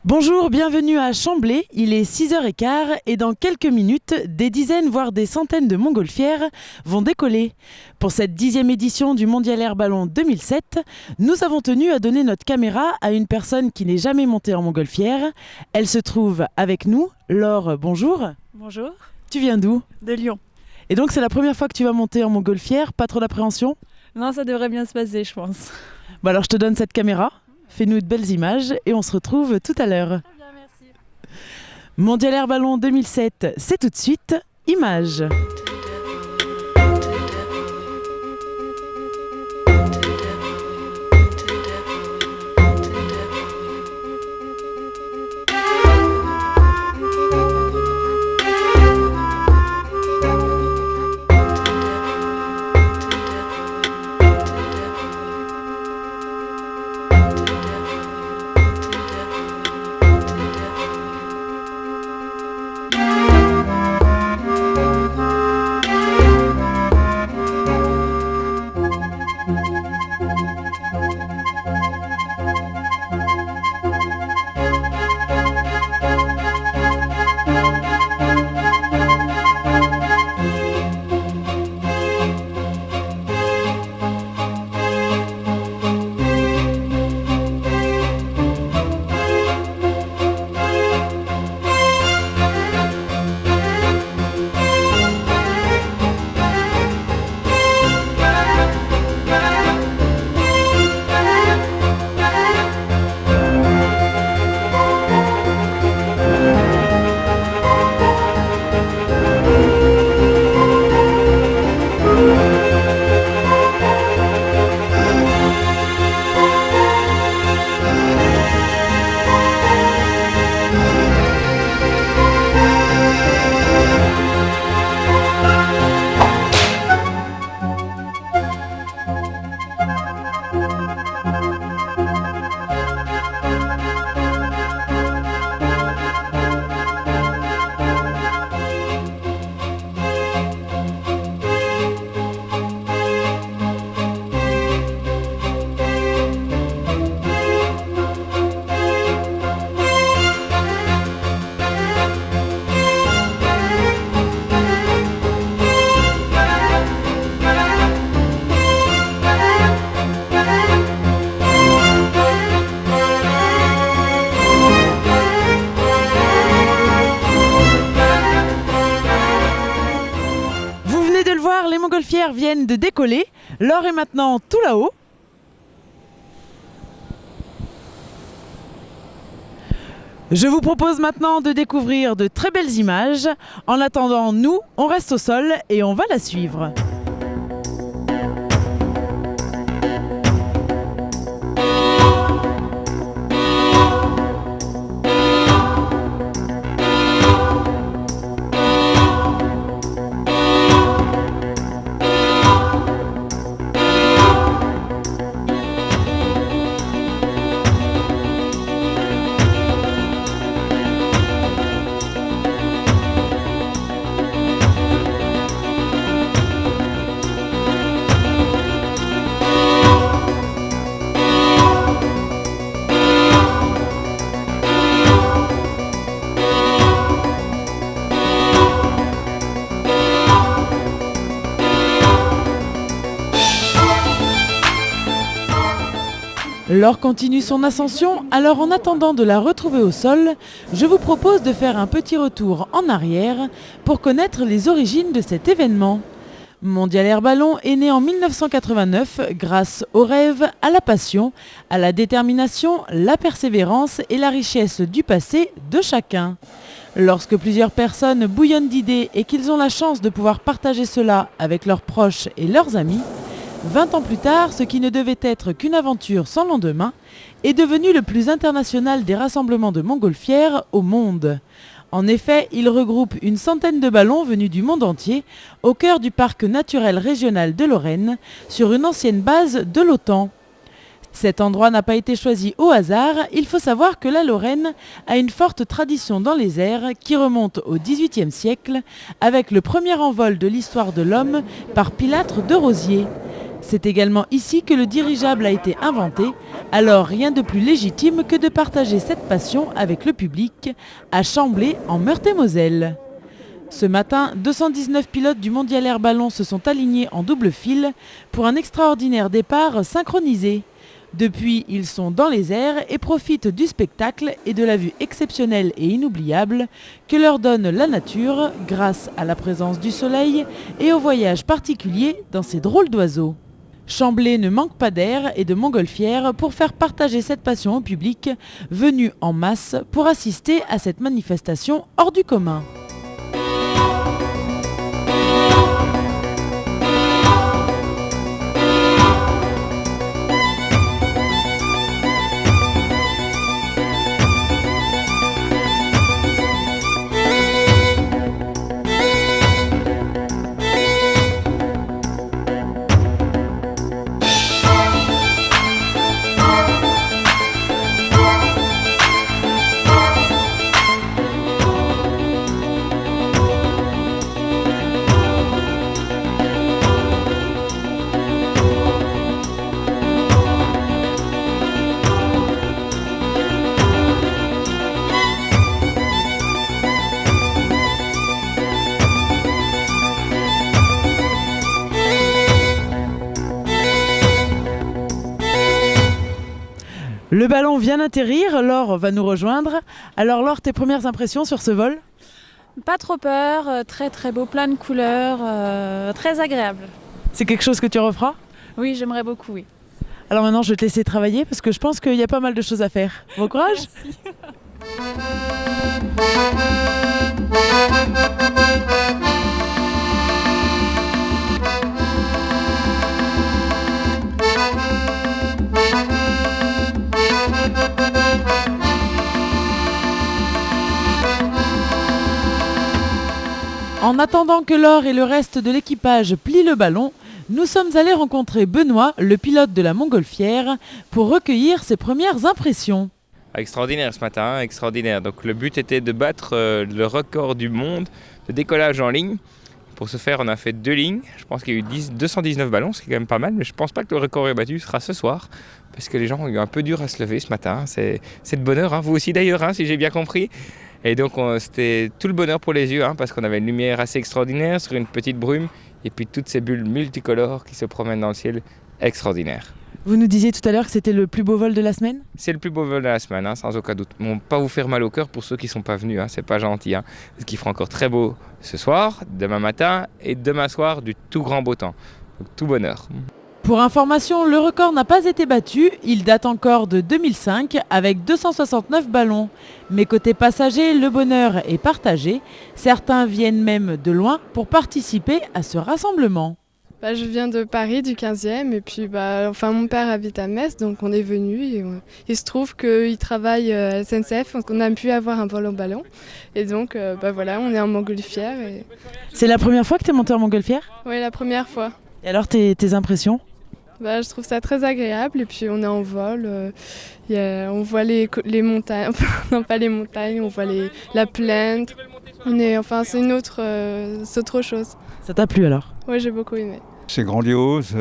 Bonjour, bienvenue à Chamblay, il est 6h15 et dans quelques minutes, des dizaines voire des centaines de montgolfières vont décoller. Pour cette 10e édition du Mondial Air Ballon 2007, nous avons tenu à donner notre caméra à une personne qui n'est jamais montée en montgolfière. Elle se trouve avec nous. Laure, bonjour. Bonjour. Tu viens d'où ? De Lyon. Et donc c'est la première fois que tu vas monter en montgolfière, pas trop d'appréhension ? Non, ça devrait bien se passer, je pense. Bon alors je te donne cette caméra. Fais-nous de belles images et on se retrouve tout à l'heure. Très bien, merci. Mondial Air Ballon 2007, c'est tout de suite. Images. Les montgolfières viennent de décoller. Laure est maintenant tout là-haut. Je vous propose maintenant de découvrir de très belles images. En attendant, nous, on reste au sol et on va la suivre. Laure continue son ascension, alors en attendant de la retrouver au sol, je vous propose de faire un petit retour en arrière pour connaître les origines de cet événement. Mondial Air Ballon est né en 1989 grâce au rêve, à la passion, à la détermination, la persévérance et la richesse du passé de chacun. Lorsque plusieurs personnes bouillonnent d'idées et qu'ils ont la chance de pouvoir partager cela avec leurs proches et leurs amis, 20 ans plus tard, ce qui ne devait être qu'une aventure sans lendemain est devenu le plus international des rassemblements de montgolfières au monde. En effet, il regroupe une centaine de ballons venus du monde entier au cœur du parc naturel régional de Lorraine, sur une ancienne base de l'OTAN. Cet endroit n'a pas été choisi au hasard, il faut savoir que la Lorraine a une forte tradition dans les airs qui remonte au XVIIIe siècle avec le premier envol de l'histoire de l'homme par Pilâtre de Rosiers. C'est également ici que le dirigeable a été inventé, alors rien de plus légitime que de partager cette passion avec le public à Chamblay en Meurthe-et-Moselle. Ce matin, 219 pilotes du Mondial Air Ballon se sont alignés en double file pour un extraordinaire départ synchronisé. Depuis, ils sont dans les airs et profitent du spectacle et de la vue exceptionnelle et inoubliable que leur donne la nature grâce à la présence du soleil et au voyage particulier dans ces drôles d'oiseaux. Chamblay ne manque pas d'air et de montgolfières pour faire partager cette passion au public venu en masse pour assister à cette manifestation hors du commun. Le ballon vient d'atterrir, Laure va nous rejoindre. Alors Laure, tes premières impressions sur ce vol ? Pas trop peur, très très beau, plein de couleurs, très agréable. C'est quelque chose que tu referas ? Oui, j'aimerais beaucoup, oui. Alors maintenant, je vais te laisser travailler parce que je pense qu'il y a pas mal de choses à faire. Bon courage ! Merci. En attendant que Laure et le reste de l'équipage plient le ballon, nous sommes allés rencontrer Benoît, le pilote de la montgolfière, pour recueillir ses premières impressions. Extraordinaire ce matin, extraordinaire. Donc le but était de battre le record du monde de décollage en ligne. Pour ce faire, on a fait 2 lignes. Je pense qu'il y a eu 219 ballons, ce qui est quand même pas mal, mais je ne pense pas que le record est battu sera ce soir, parce que les gens ont eu un peu dur à se lever ce matin. C'est de bonheur, hein. Vous aussi d'ailleurs, hein, si j'ai bien compris. Et donc c'était tout le bonheur pour les yeux, hein, parce qu'on avait une lumière assez extraordinaire sur une petite brume, et puis toutes ces bulles multicolores qui se promènent dans le ciel, extraordinaire. Vous nous disiez tout à l'heure que c'était le plus beau vol de la semaine ? C'est le plus beau vol de la semaine, hein, sans aucun doute. Mais on ne va pas vous faire mal au cœur pour ceux qui ne sont pas venus, hein, c'est pas gentil. Hein, parce qu'il fera encore très beau ce soir, demain matin et demain soir du tout grand beau temps. Donc tout bonheur. Pour information, le record n'a pas été battu, il date encore de 2005 avec 269 ballons. Mais côté passager, le bonheur est partagé. Certains viennent même de loin pour participer à ce rassemblement. Je viens de Paris, du 15e, et puis mon père habite à Metz, donc on est venu. Et il se trouve qu'il travaille à la SNCF, donc on a pu avoir un vol en ballon. Et donc voilà, on est en montgolfière. Et... C'est la première fois que tu es monté en montgolfière ? Oui, la première fois. Et alors tes impressions ? Je trouve ça très agréable, et puis on est en vol, on voit les montagnes, non pas les montagnes, on voit la plaine. C'est autre chose. Ça t'a plu alors ? Oui, j'ai beaucoup aimé. C'est grandiose,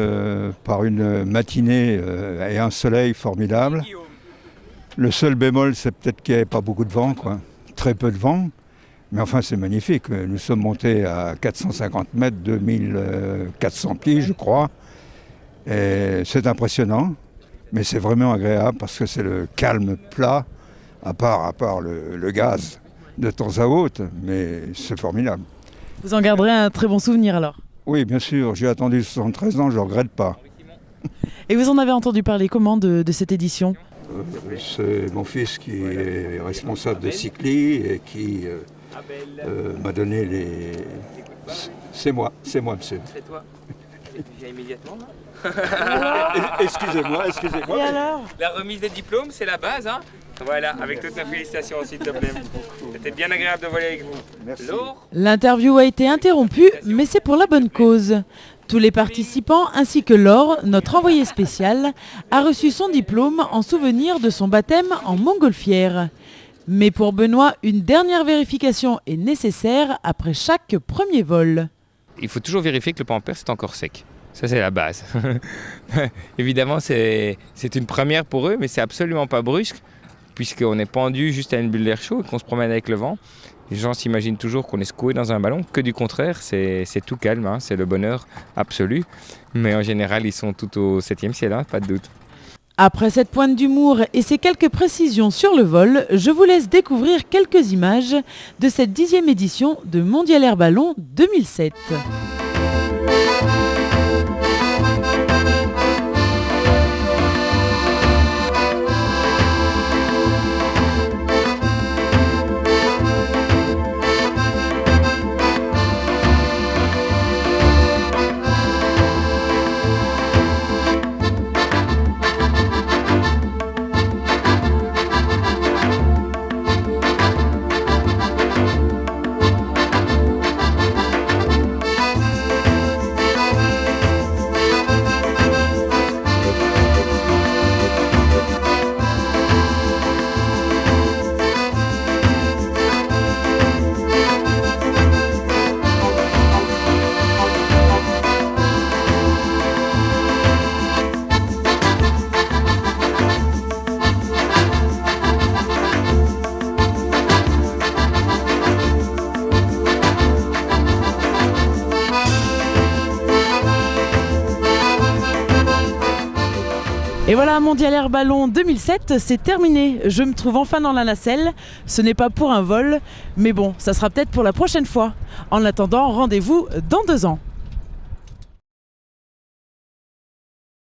par une matinée et un soleil formidable. Le seul bémol, c'est peut-être qu'il n'y avait pas beaucoup de vent, quoi. Très peu de vent, mais enfin c'est magnifique. Nous sommes montés à 450 mètres, 2400 pieds je crois. Et c'est impressionnant, mais c'est vraiment agréable parce que c'est le calme plat, à part le gaz de temps à autre, mais c'est formidable. Vous en garderez un très bon souvenir alors ? Oui, bien sûr, j'ai attendu 73 ans, je ne regrette pas. Et vous en avez entendu parler comment de cette édition ? C'est mon fils qui est responsable de Cycli et qui m'a donné les... C'est moi, monsieur. C'est toi. Et tu viens immédiatement là ? Excusez-moi. Et alors ? La remise des diplômes, c'est la base, hein ? Voilà, avec toutes nos félicitations, s'il te plaît. C'était bien agréable de voler avec vous. Merci. Laure ? L'interview a été interrompue, mais c'est pour la bonne cause. Tous les participants, ainsi que Laure, notre envoyée spéciale, a reçu son diplôme en souvenir de son baptême en montgolfière. Mais pour Benoît, une dernière vérification est nécessaire après chaque premier vol. Il faut toujours vérifier que le pampers est encore sec. Ça, c'est la base. Évidemment, c'est une première pour eux, mais c'est absolument pas brusque, puisqu'on est pendu juste à une bulle d'air chaud et qu'on se promène avec le vent. Les gens s'imaginent toujours qu'on est secoué dans un ballon, que du contraire, c'est tout calme, hein, c'est le bonheur absolu. Mais en général, ils sont tout au 7e ciel, hein, pas de doute. Après cette pointe d'humour et ces quelques précisions sur le vol, je vous laisse découvrir quelques images de cette 10e édition de Mondial Air Ballon 2007. Et voilà, Mondial Air Ballon 2007, c'est terminé. Je me trouve enfin dans la nacelle. Ce n'est pas pour un vol, mais bon, ça sera peut-être pour la prochaine fois. En attendant, rendez-vous dans 2 ans.